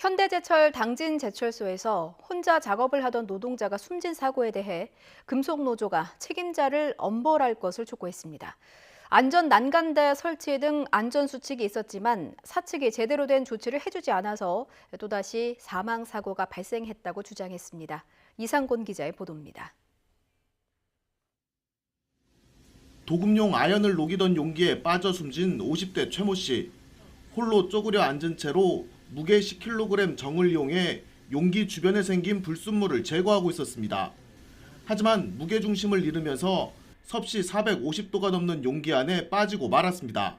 현대제철 당진제철소에서 혼자 작업을 하던 노동자가 숨진 사고에 대해 금속노조가 책임자를 엄벌할 것을 촉구했습니다. 안전 난간대 설치 등 안전수칙이 있었지만 사측이 제대로 된 조치를 해주지 않아서 또다시 사망사고가 발생했다고 주장했습니다. 이상곤 기자의 보도입니다. 도금용 아연을 녹이던 용기에 빠져 숨진 50대 최모 씨. 홀로 쪼그려 앉은 채로 무게 10kg 정을 이용해 용기 주변에 생긴 불순물을 제거하고 있었습니다. 하지만 무게중심을 잃으면서 섭씨 450도가 넘는 용기 안에 빠지고 말았습니다.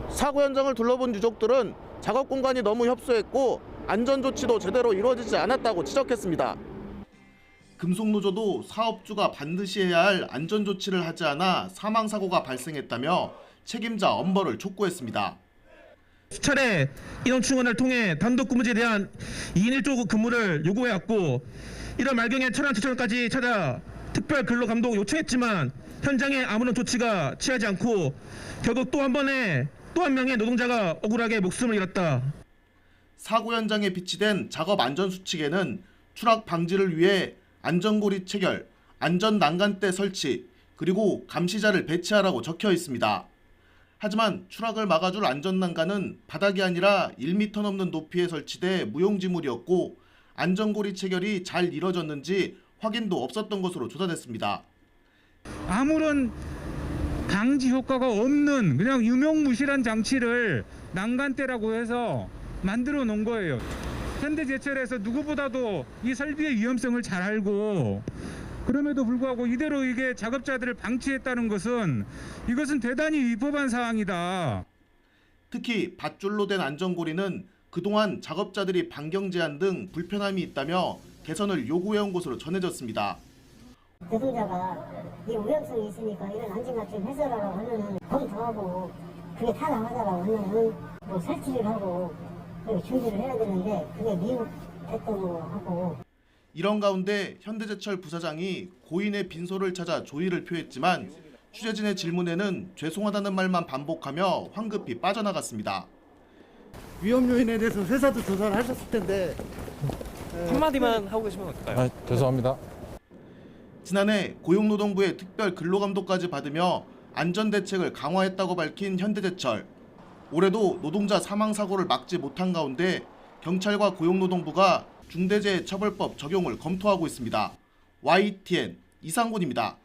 사고 현장을 둘러본 유족들은 작업 공간이 너무 협소했고 안전조치도 제대로 이루어지지 않았다고 지적했습니다. 금속노조도 사업주가 반드시 해야 할 안전조치를 하지 않아 사망사고가 발생했다며 책임자 엄벌을 촉구했습니다. 수차례 인원 충원을 통해 단독 근무제에 대한 2인 1조 근무를 요구해왔고 1월 말경에 천안지청까지 찾아 특별 근로 감독 요청했지만 현장에 아무런 조치가 취하지 않고 결국 또 한 명의 노동자가 억울하게 목숨을 잃었다. 사고 현장에 비치된 작업 안전 수칙에는 추락 방지를 위해 안전고리 체결, 안전 난간대 설치, 그리고 감시자를 배치하라고 적혀 있습니다. 하지만 추락을 막아줄 안전난간은 바닥이 아니라 1m 넘는 높이에 설치돼 무용지물이었고 안전고리 체결이 잘 이뤄졌는지 확인도 없었던 것으로 조사됐습니다. 아무런 방지 효과가 없는 그냥 유명무실한 장치를 난간대라고 해서 만들어 놓은 거예요. 현대제철에서 누구보다도 이 설비의 위험성을 잘 알고 그럼에도 불구하고 이대로 이게 작업자들을 방치했다는 것은 이것은 대단히 위법한 사항이다. 특히 밧줄로 된 안전고리는 그동안 작업자들이 반경 제한 등 불편함이 있다며 개선을 요구해온 것으로 전해졌습니다. 노동자가 이 위험성이 있으니까 이런 안전각 좀 해설하라고 하면은 검토하고 그게 타당하다라고 하면은 뭐 설치를 하고 준비를 해야 되는데 그게 미흡했던 거 하고. 이런 가운데 현대제철 부사장이 고인의 빈소를 찾아 조의를 표했지만 취재진의 질문에는 죄송하다는 말만 반복하며 황급히 빠져나갔습니다. 위험 요인에 대해서 회사도 조사를 하셨을 텐데 한마디만 하고 계시면 어떨까요? 죄송합니다. 지난해 고용노동부의 특별 근로감독까지 받으며 안전대책을 강화했다고 밝힌 현대제철. 올해도 노동자 사망사고를 막지 못한 가운데 경찰과 고용노동부가 중대재해처벌법 적용을 검토하고 있습니다. YTN 이상곤입니다.